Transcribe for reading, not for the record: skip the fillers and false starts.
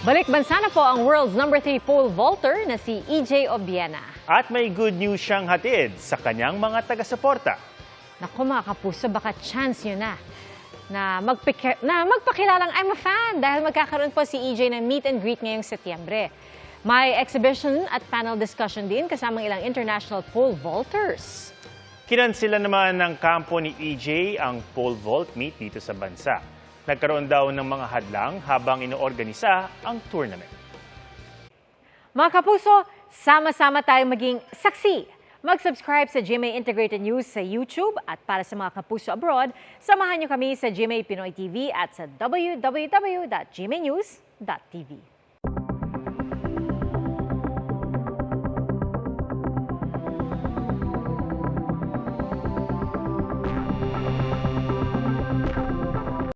Balik bansa na po ang world's number 3 pole vaulter na si EJ Obiena. At may good news siyang hatid sa kanyang mga taga-suporta. Naku mga kapuso, baka chance nyo na magpakilalang I'm a fan dahil magkakaroon po si EJ ng meet and greet ngayong Setyembre. May exhibition at panel discussion din kasamang ilang international pole vaulters. Kinansila naman ng kampo ni EJ ang pole vault meet dito sa bansa. Nagkaroon daw ng mga hadlang habang inoorganisa ang tournament. Mga kapuso, sama-sama tayong maging saksi. Mag-subscribe sa GMA Integrated News sa YouTube at para sa mga kapuso abroad, samahan niyo kami sa GMA Pinoy TV at sa www.gmanews.tv.